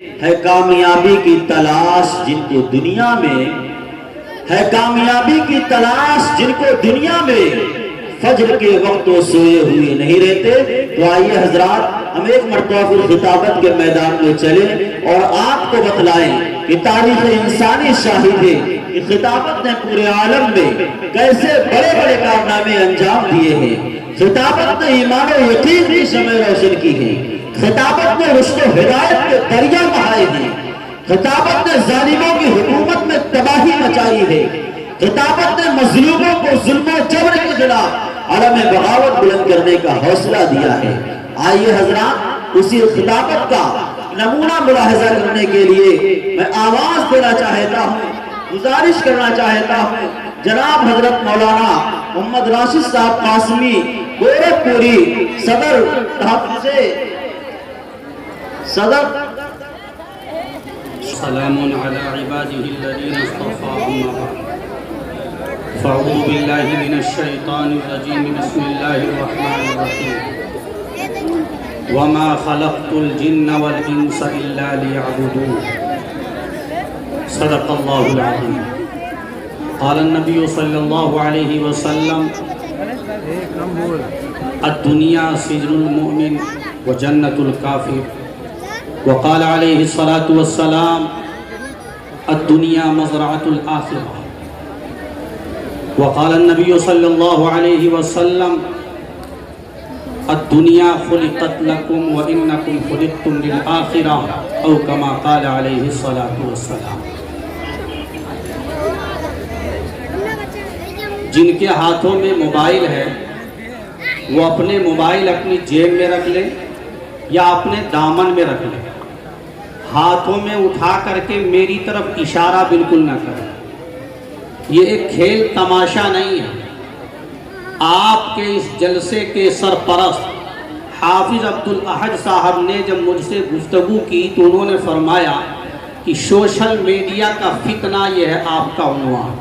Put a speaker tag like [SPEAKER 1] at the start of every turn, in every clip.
[SPEAKER 1] ہے کامیابی کی تلاش جن کو دنیا میں، ہے کامیابی کی تلاش جن کو دنیا میں فجر کے وقت تو سوئے ہوئے نہیں رہتے۔ تو آئیے حضرات ہم ایک مرتبہ پھر خطابت کے میدان میں چلیں اور آپ کو بتلائیں کہ تاریخ انسانی شاہد ہے کہ خطابت نے پورے عالم میں کیسے بڑے بڑے کارنامے انجام دیے ہیں۔ خطابت نے ایمان و یقین کی شمع روشن کی ہے۔ خطابت نے رشد و ہدایت کے دریا بہائے ہیں۔ خطابت نے ظالموں کی حکومت میں تباہی مچائی ہے۔ خطابت نے مظلوموں کو ظلم و جبر کے خلاف علم بغاوت بلند کرنے کا حوصلہ دیا ہے۔ آئیے حضرات اسی خطابت کا نمونہ ملاحظہ کرنے کے لیے میں آواز دینا چاہتا ہوں، گزارش کرنا چاہتا ہوں جناب حضرت مولانا محمد راشد صاحب قاسمی گورکھپوری صدر تحفظ صدر
[SPEAKER 2] سلام علی عباده الذین اصطفى اما بعد فاعوذ باللہ من الشیطان الرجیم بسم اللہ الرحمن الرحیم وما خلقت الجن والانس الا ليعبدون صدق اللہ العظیم قال النبی صلی اللہ علیہ وسلم الدنیا سجن المؤمن وجنت الکافر وقال علیہ الصلاة والسلام الدنیا مزرعة الآخرة وقال النبی صلی اللہ علیہ وسلم الدنیا خلقت لکم وانکم خلقتم للآخرة او کما قال علیہ الصلاة والسلام۔ جن کے ہاتھوں میں موبائل ہے وہ اپنے موبائل اپنی جیب میں رکھ لیں یا اپنے دامن میں رکھ لیں، ہاتھوں میں اٹھا کر کے میری طرف اشارہ بالکل نہ کریں۔ یہ ایک کھیل تماشا نہیں ہے۔ آپ کے اس جلسے کے سرپرست حافظ عبدالاحد صاحب نے جب مجھ سے گفتگو کی تو انہوں نے فرمایا کہ سوشل میڈیا کا فتنہ یہ ہے آپ کا عنوان۔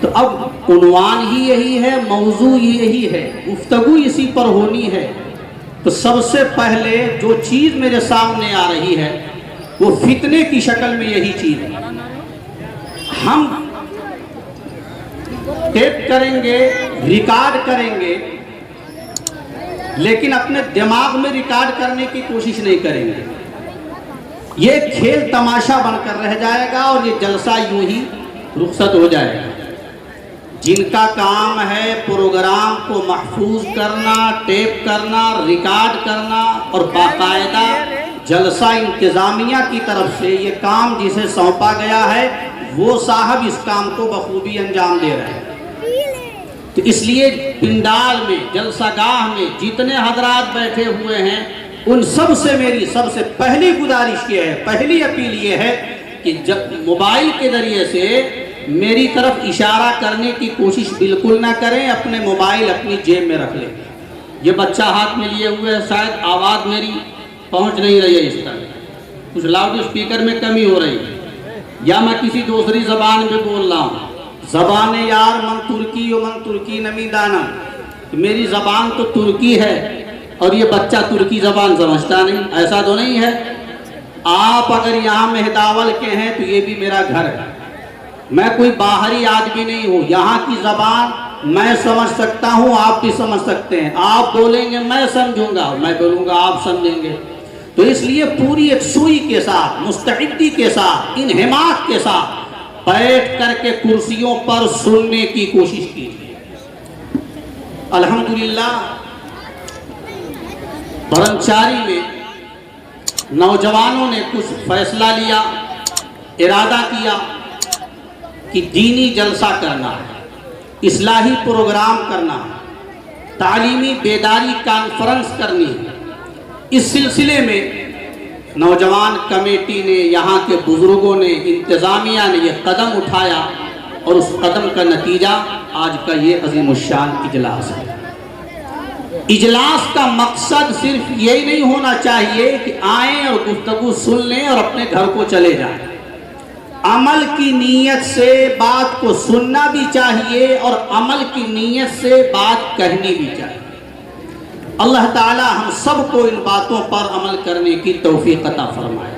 [SPEAKER 2] تو اب عنوان ہی یہی ہے، موضوع یہی ہے، گفتگو اسی پر ہونی ہے۔ تو سب سے پہلے جو چیز میرے سامنے آ رہی ہے وہ فتنے کی شکل میں یہی چیز ہے۔ ہم ٹیپ کریں گے، ریکارڈ کریں گے، لیکن اپنے دماغ میں ریکارڈ کرنے کی کوشش نہیں کریں گے۔ یہ کھیل تماشا بن کر رہ جائے گا اور یہ جلسہ یوں ہی رخصت ہو جائے گا۔ جن کا کام ہے پروگرام کو محفوظ کرنا، ٹیپ کرنا، ریکارڈ کرنا اور باقاعدہ جلسہ انتظامیہ کی طرف سے یہ کام جسے سونپا گیا ہے وہ صاحب اس کام کو بخوبی انجام دے رہے ہیں۔ تو اس لیے پنڈال میں، جلسہ گاہ میں جتنے حضرات بیٹھے ہوئے ہیں ان سب سے میری سب سے پہلی گزارش یہ ہے، پہلی اپیل یہ ہے کہ جب موبائل کے ذریعے سے میری طرف اشارہ کرنے کی کوشش بالکل نہ کریں، اپنے موبائل اپنی جیب میں رکھ لیں۔ یہ بچہ ہاتھ میں لیے ہوئے ہے، شاید آواز میری پہنچ نہیں رہی ہے، اس طرح کچھ لاؤڈ اسپیکر میں کمی ہو رہی ہے یا میں کسی دوسری زبان میں بول رہا ہوں۔ زبان یار من ترکی و من ترکی نمی دانا، میری زبان تو ترکی ہے اور یہ بچہ ترکی زبان سمجھتا نہیں، ایسا تو نہیں ہے۔ آپ اگر یہاں مہداول کے ہیں تو یہ بھی میرا گھر ہے، میں کوئی باہری آدمی نہیں ہوں۔ یہاں کی زبان میں سمجھ سکتا ہوں، آپ بھی سمجھ سکتے ہیں۔ آپ بولیں گے میں سمجھوں گا، میں بولوں گا آپ سمجھیں گے۔ تو اس لیے پوری ایک سوئی کے ساتھ، مستعدی کے ساتھ، انہماک کے ساتھ بیٹھ کر کے کرسیوں پر سننے کی کوشش کیجیے۔ الحمدللہ برنچاری میں نوجوانوں نے کچھ فیصلہ لیا، ارادہ کیا کہ دینی جلسہ کرنا ہے، اصلاحی پروگرام کرنا ہے، تعلیمی بیداری کانفرنس کرنی ہے۔ اس سلسلے میں نوجوان کمیٹی نے، یہاں کے بزرگوں نے، انتظامیہ نے یہ قدم اٹھایا اور اس قدم کا نتیجہ آج کا یہ عظیم الشان اجلاس ہے۔ اجلاس کا مقصد صرف یہی نہیں ہونا چاہیے کہ آئیں اور گفتگو سن لیں اور اپنے گھر کو چلے جائیں۔ عمل کی نیت سے بات کو سننا بھی چاہیے اور عمل کی نیت سے بات کہنی بھی چاہیے۔ اللہ تعالی ہم سب کو ان باتوں پر عمل کرنے کی توفیق عطا فرمائے۔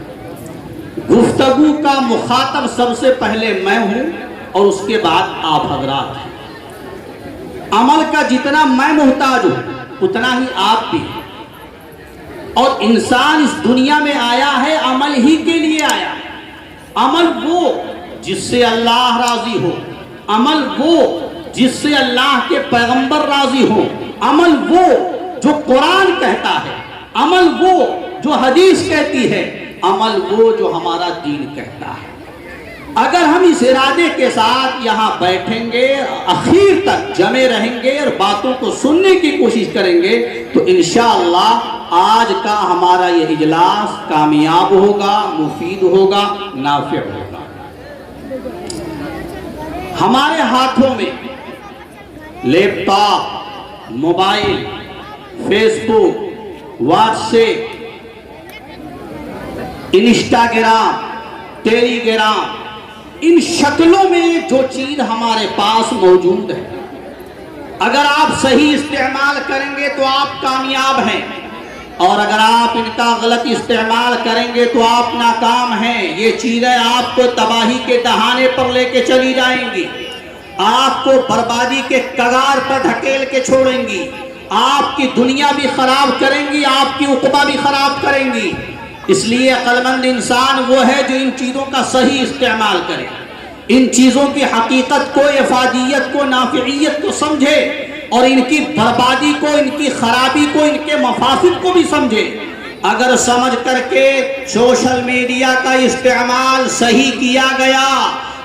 [SPEAKER 2] گفتگو کا مخاطب سب سے پہلے میں ہوں اور اس کے بعد آپ حضرات ہیں۔ عمل کا جتنا میں محتاج ہوں اتنا ہی آپ بھی، اور انسان اس دنیا میں آیا ہے عمل ہی کے لیے آیا ہے۔ عمل وہ جس سے اللہ راضی ہو، عمل وہ جس سے اللہ کے پیغمبر راضی ہو، عمل وہ جو قرآن کہتا ہے، عمل وہ جو حدیث کہتی ہے، عمل وہ جو ہمارا دین کہتا ہے۔ اگر ہم اس ارادے کے ساتھ یہاں بیٹھیں گے، اخیر تک جمے رہیں گے اور باتوں کو سننے کی کوشش کریں گے تو انشاءاللہ آج کا ہمارا یہ اجلاس کامیاب ہوگا، مفید ہوگا، نافع ہوگا۔ ہمارے ہاتھوں میں لیپ ٹاپ، موبائل، فیس بک، واٹس ایپ، انسٹاگرام، ٹیلی گرام، ان شکلوں میں جو چیز ہمارے پاس موجود ہے، اگر آپ صحیح استعمال کریں گے تو آپ کامیاب ہیں، اور اگر آپ ان کا غلط استعمال کریں گے تو آپ ناکام ہیں۔ یہ چیزیں آپ کو تباہی کے دہانے پر لے کے چلی جائیں گی، آپ کو بربادی کے کگار پر دھکیل کے چھوڑیں گی، آپ کی دنیا بھی خراب کریں گی، آپ کی عقبہ بھی خراب کریں گی۔ اس لیے عقل مند انسان وہ ہے جو ان چیزوں کا صحیح استعمال کرے، ان چیزوں کی حقیقت کو، افادیت کو، نافعیت کو سمجھے، اور ان کی بربادی کو، ان کی خرابی کو، ان کے مفاسد کو بھی سمجھے۔ اگر سمجھ کر کے سوشل میڈیا کا استعمال صحیح کیا گیا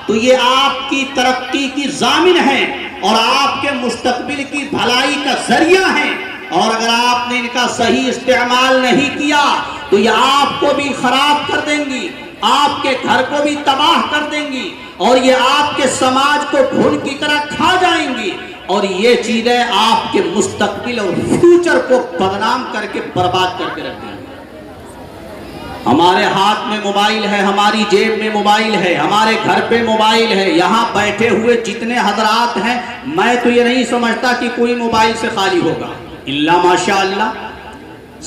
[SPEAKER 2] تو یہ آپ کی ترقی کی ضامن ہے اور آپ کے مستقبل کی بھلائی کا ذریعہ ہے، اور اگر آپ نے ان کا صحیح استعمال نہیں کیا تو یہ آپ کو بھی خراب کر دیں گی، آپ کے گھر کو بھی تباہ کر دیں گی، اور یہ آپ کے سماج کو گھن کی طرح کھا جائیں گی، اور یہ چیزیں آپ کے مستقبل اور فیوچر کو بدنام کر کے برباد کر کے رکھ دیں گی۔ ہمارے ہاتھ میں موبائل ہے، ہماری جیب میں موبائل ہے، ہمارے گھر پہ موبائل ہے، یہاں بیٹھے ہوئے جتنے حضرات ہیں، میں تو یہ نہیں سمجھتا کہ کوئی موبائل سے خالی ہوگا، الا ماشاءاللہ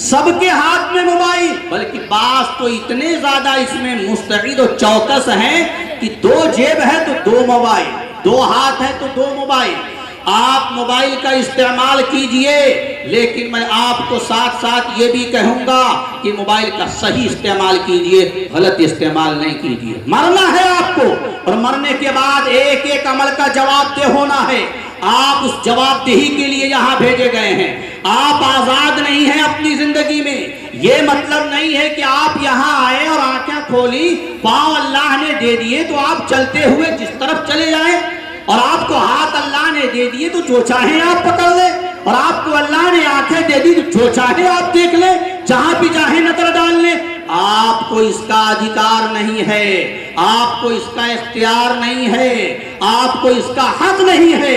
[SPEAKER 2] سب کے ہاتھ میں موبائل، بلکہ بعض تو اتنے زیادہ اس میں مستعد و چوکس ہیں کہ دو جیب ہے تو دو موبائل، دو ہاتھ ہے تو دو موبائل۔ آپ موبائل کا استعمال کیجئے، لیکن میں آپ کو ساتھ ساتھ یہ بھی کہوں گا کہ موبائل کا صحیح استعمال کیجئے، غلط استعمال نہیں کیجئے۔ مرنا ہے آپ کو، اور مرنے کے بعد ایک ایک عمل کا جواب دہ ہونا ہے۔ آپ اس جواب دہی کے لیے یہاں بھیجے گئے ہیں۔ آپ آزاد نہیں ہیں اپنی زندگی میں۔ یہ مطلب نہیں ہے کہ آپ یہاں آئے اور آنکھیں کھولی، پاؤں اللہ نے دے دیے تو آپ چلتے ہوئے جس طرف چلے جائیں، اور آپ کو ہاتھ اللہ نے دے دیے تو جو چاہیں آپ پکڑ لیں، اور آپ کو اللہ نے آنکھیں دے دی تو جو چاہیں آپ دیکھ لیں، جہاں بھی چاہیں نظر ڈال لیں۔ آپ کو اس کا ادھیکار نہیں ہے، آپ کو اس کا اختیار نہیں ہے، آپ کو اس کا حق نہیں ہے۔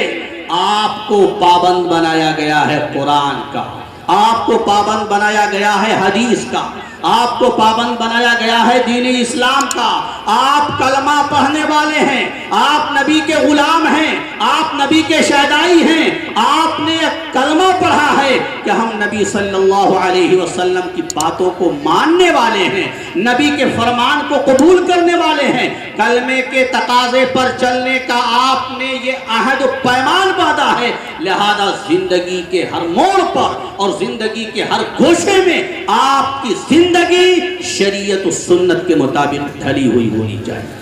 [SPEAKER 2] آپ کو پابند بنایا گیا ہے قرآن کا، آپ کو پابند بنایا گیا ہے حدیث کا، آپ کو پابند بنایا گیا ہے دین اسلام کا۔ آپ کلمہ پڑھنے والے ہیں، آپ نبی کے غلام ہیں، آپ نبی کے شہدائی ہیں، آپ نے کلمہ پڑھا ہے کہ ہم نبی صلی اللہ علیہ وسلم کی باتوں کو ماننے والے ہیں، نبی کے فرمان کو قبول کرنے والے ہیں، کلمے کے تقاضے پر چلنے کا آپ نے یہ عہد و پیمان باندھا ہے۔ لہذا زندگی کے ہر موڑ پر اور زندگی کے ہر گوشے میں آپ کی زندگی شریعت و سنت کے مطابق ڈھلی ہوئی ہونی چاہیے۔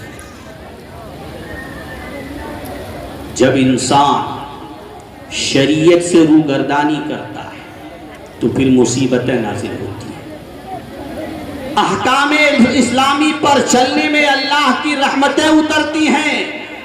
[SPEAKER 2] جب انسان شریعت سے روگردانی کرتا ہے تو پھر مصیبتیں نازل ہوتی ہیں۔ احکام اسلامی پر چلنے میں اللہ کی رحمتیں اترتی ہیں،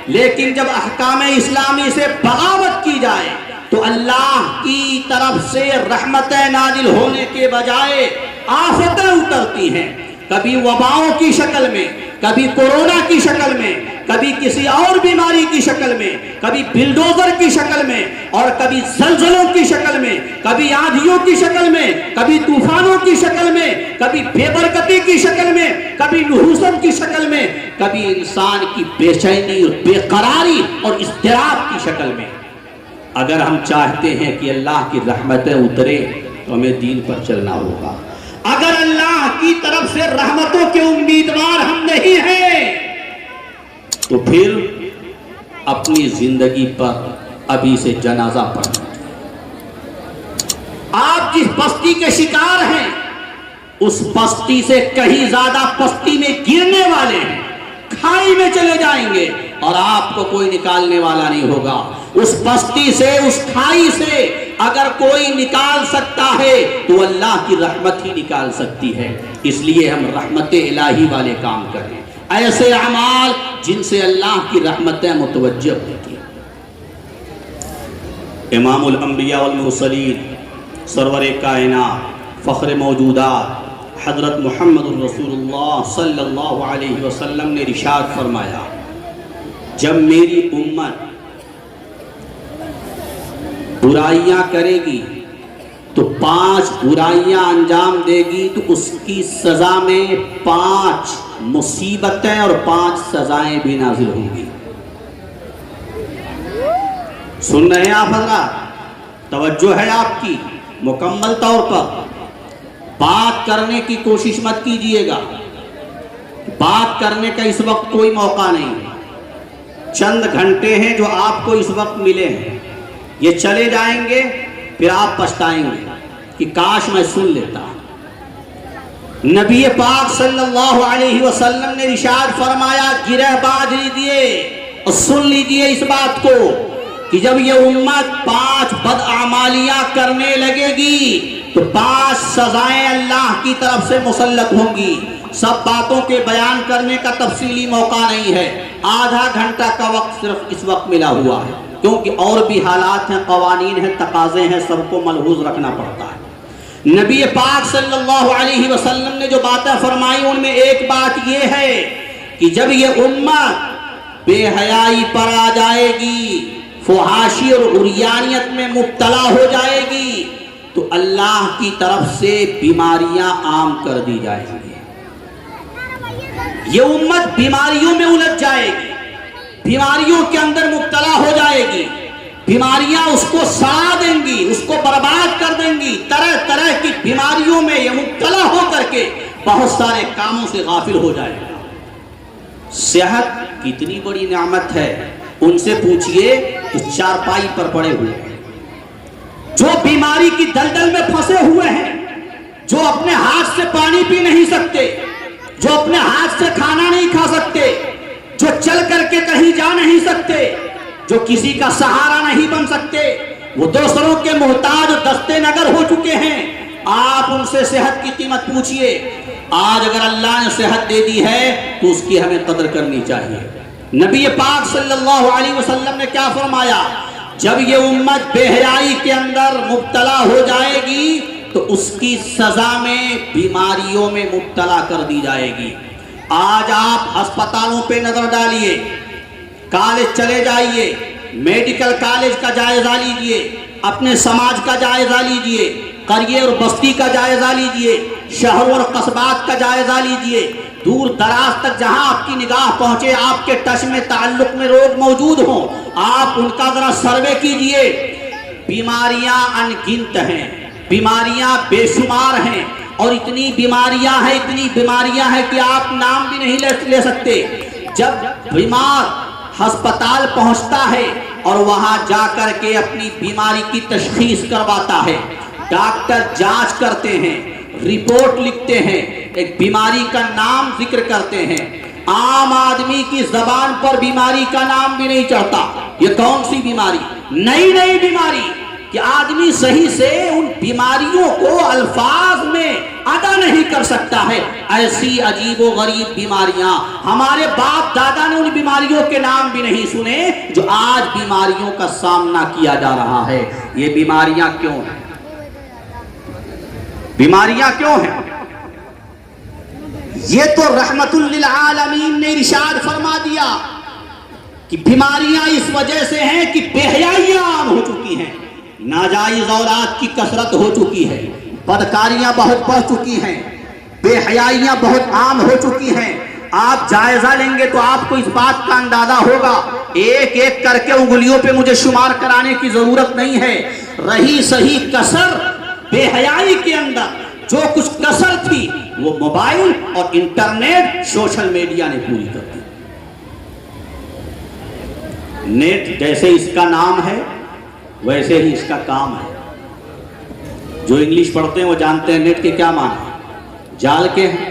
[SPEAKER 2] لیکن جب احکام اسلامی سے بغاوت کی جائے تو اللہ کی طرف سے رحمتیں نازل ہونے کے بجائے آفتیں اترتی ہیں، کبھی وباؤں کی شکل میں، کبھی کورونا کی شکل میں، کبھی کسی اور بیماری کی شکل میں، کبھی بلڈوزر کی شکل میں، اور کبھی زلزلوں کی شکل میں، کبھی آندھیوں کی شکل میں، کبھی طوفانوں کی شکل میں، کبھی بے برکتی کی شکل میں، کبھی نحوست کی شکل میں، کبھی انسان کی بے چینی اور بے قراری اور اضطراب کی شکل میں۔ اگر ہم چاہتے ہیں کہ اللہ کی رحمتیں اترے، تو ہمیں دین پر چلنا ہوگا. اگر اللہ کی طرف سے رحمتوں کے امیدوار ہم نہیں ہیں تو پھر اپنی زندگی پر ابھی سے جنازہ پڑھنا. آپ جس پستی کے شکار ہیں اس پستی سے کہیں زیادہ پستی میں گرنے والے ہیں, کھائی میں چلے جائیں گے اور آپ کو کوئی نکالنے والا نہیں ہوگا. اس پستی سے, اس کھائی سے اگر کوئی نکال سکتا ہے تو اللہ کی رحمت ہی نکال سکتی ہے. اس لیے ہم رحمت الہی والے کام کریں, ایسے اعمال جن سے اللہ کی رحمتیں متوجہ ہوتی ہیں. امام الانبیاء والمرسلین, سرور کائنات, فخر موجودات حضرت محمد رسول اللہ صلی اللہ علیہ وسلم نے ارشاد فرمایا, جب میری امت برائیاں کرے گی تو 5 برائیاں انجام دے گی تو اس کی سزا میں 5 مصیبتیں اور 5 سزائیں بھی نازل ہوں گی. سن رہے ہیں آپ حضرات؟ توجہ ہے آپ کی مکمل طور پر. بات کرنے کی کوشش مت کیجئے گا, بات کرنے کا اس وقت کوئی موقع نہیں. چند گھنٹے ہیں جو آپ کو اس وقت ملے ہیں, یہ چلے جائیں گے پھر آپ پچھتائیں گے کہ کاش میں سن لیتا. نبی پاک صلی اللہ علیہ وسلم نے ارشاد فرمایا, گرہ باز لیجئے اور سن لیجئے اس بات کو کہ جب یہ امت 5 بدعمالیاں کرنے لگے گی تو 5 سزائیں اللہ کی طرف سے مسلط ہوں گی. سب باتوں کے بیان کرنے کا تفصیلی موقع نہیں ہے, آدھا گھنٹہ کا وقت صرف اس وقت ملا ہوا ہے, کیونکہ اور بھی حالات ہیں, قوانین ہیں, تقاضے ہیں, سب کو ملحوظ رکھنا پڑتا ہے. نبی پاک صلی اللہ علیہ وسلم نے جو باتیں فرمائی ان میں ایک بات یہ ہے کہ جب یہ امت بے حیائی پر آ جائے گی, فحاشی اور عریانیت میں مبتلا ہو جائے گی تو اللہ کی طرف سے بیماریاں عام کر دی جائیں گی. یہ امت بیماریوں میں الجھ جائے گی, بیماریوں کے اندر مبتلا ہو جائے گی, بیماریاں اس کو سڑا دیں گی, اس کو برباد کر دیں گی. طرح طرح کی بیماریوں میں یہ مبتلا ہو کر کے بہت سارے کاموں سے غافل ہو جائے گا. صحت کتنی بڑی نعمت ہے, ان سے پوچھئے تو چارپائی پر پڑے ہوئے ہیں, جو بیماری کی دلدل میں پھنسے ہوئے ہیں, جو اپنے ہاتھ سے پانی پی نہیں سکتے, جو اپنے ہاتھ سے کھانا نہیں کھا سکتے, جو چل کر کے کہیں جا نہیں سکتے, جو کسی کا سہارا نہیں بن سکتے, وہ دوسروں کے محتاج دستے نگر ہو چکے ہیں. آپ ان سے صحت کی قیمت پوچھئے. آج اگر اللہ نے صحت دے دی ہے تو اس کی ہمیں قدر کرنی چاہیے. نبی پاک صلی اللہ علیہ وسلم نے کیا فرمایا, جب یہ امت بے حیائی کے اندر مبتلا ہو جائے گی تو اس کی سزا میں بیماریوں میں مبتلا کر دی جائے گی. آج آپ ہسپتالوں پہ نظر ڈالیے, کالج چلے جائیے, میڈیکل کالج کا جائزہ لیجئے, اپنے سماج کا جائزہ لیجئے, قریے اور بستی کا جائزہ لیجئے, شہروں اور قصبات کا جائزہ لیجئے, دور دراز تک جہاں آپ کی نگاہ پہنچے, آپ کے ٹچ میں تعلق میں لوگ موجود ہوں, آپ ان کا ذرا سروے کیجئے. بیماریاں ان گنت ہیں, بیماریاں بے شمار ہیں, اور اتنی بیماریاں ہیں کہ آپ نام بھی نہیں لے سکتے. جب بیمار ہسپتال پہنچتا ہے اور وہاں جا کر کے اپنی بیماری کی تشخیص کرواتا ہے, ڈاکٹر جانچ کرتے ہیں, رپورٹ لکھتے ہیں, ایک بیماری کا نام ذکر کرتے ہیں, عام آدمی کی زبان پر بیماری کا نام بھی نہیں چڑھتا. یہ کون سی بیماری؟ نئی بیماری کہ آدمی صحیح سے ان بیماریوں کو الفاظ میں ادا نہیں کر سکتا ہے. ایسی عجیب و غریب بیماریاں, ہمارے باپ دادا نے ان بیماریوں کے نام بھی نہیں سنے جو آج بیماریوں کا سامنا کیا جا رہا ہے. یہ بیماریاں کیوں ہیں؟ بیماریاں کیوں ہیں؟ یہ تو رحمت للعالمین نے ارشاد فرما دیا کہ بیماریاں اس وجہ سے ہیں کہ بے حیائیاں عام ہو چکی ہیں, ناجائز اولاد کی کثرت ہو چکی ہے, بدکاریاں بہت بڑھ چکی ہیں, بے حیائیاں بہت عام ہو چکی ہیں. آپ جائزہ لیں گے تو آپ کو اس بات کا اندازہ ہوگا. ایک ایک کر کے انگلیوں پہ مجھے شمار کرانے کی ضرورت نہیں ہے. رہی صحیح کسر بے حیائی کے اندر جو کچھ کسر تھی وہ موبائل اور انٹرنیٹ سوشل میڈیا نے پوری کر دی. نیٹ جیسے اس کا نام ہے ویسے ہی اس کا کام ہے. جو انگلش پڑھتے ہیں وہ جانتے ہیں نیٹ کے کیا معنی ہے. جال کے ہیں,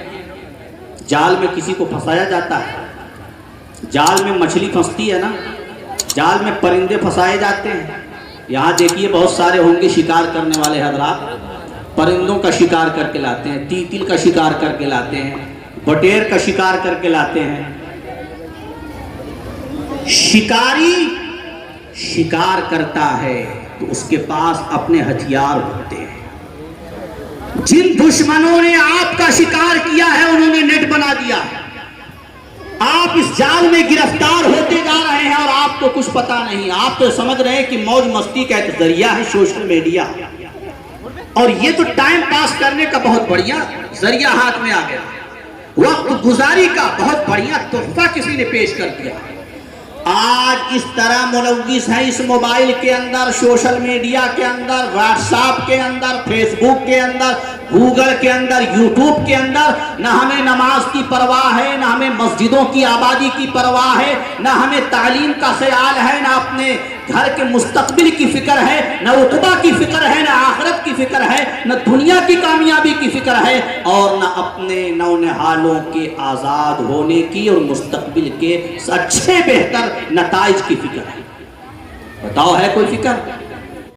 [SPEAKER 2] جال میں کسی کو پھنسایا جاتا ہے. جال میں مچھلی پھنستی ہے نا, جال میں پرندے پھنسائے جاتے ہیں. یہاں دیکھیے بہت سارے ہوں گے شکار کرنے والے حضرات, پرندوں کا شکار کر کے لاتے ہیں, تیتل کا شکار کر کے لاتے ہیں, بٹیر کا شکار کر کے لاتے ہیں. شکاری شکار کرتا ہے تو اس کے پاس اپنے ہتھیار ہوتے ہیں. جن دشمنوں نے آپ کا شکار کیا ہے انہوں نے نیٹ بنا دیا ہے. آپ اس جال میں گرفتار ہوتے جا رہے ہیں اور آپ کو کچھ پتا نہیں. آپ تو سمجھ رہے ہیں کہ موج مستی کا ایک ذریعہ ہے سوشل میڈیا, اور یہ تو ٹائم پاس کرنے کا بہت بڑھیا ذریعہ ہاتھ میں آ گیا. وقت گزاری کا بہت بڑھیا تحفہ کسی نے پیش کر دیا. آج اس طرح ملوث ہے اس موبائل کے اندر, سوشل میڈیا کے اندر, واٹس ایپ کے اندر, فیس بک کے اندر, گوگل کے اندر, یوٹیوب کے اندر, نہ ہمیں نماز کی پرواہ ہے, نہ ہمیں مسجدوں کی آبادی کی پرواہ ہے, نہ ہمیں تعلیم کا خیال ہے, نہ اپنے گھر کے مستقبل کی فکر ہے, نہ عقبہ کی فکر ہے, نہ آخرت کی فکر ہے, نہ دنیا کی کامیابی کی فکر ہے, اور نہ اپنے نونہالوں کے آزاد ہونے کی اور مستقبل کے اچھے بہتر نتائج کی فکر ہے. بتاؤ ہے کوئی فکر؟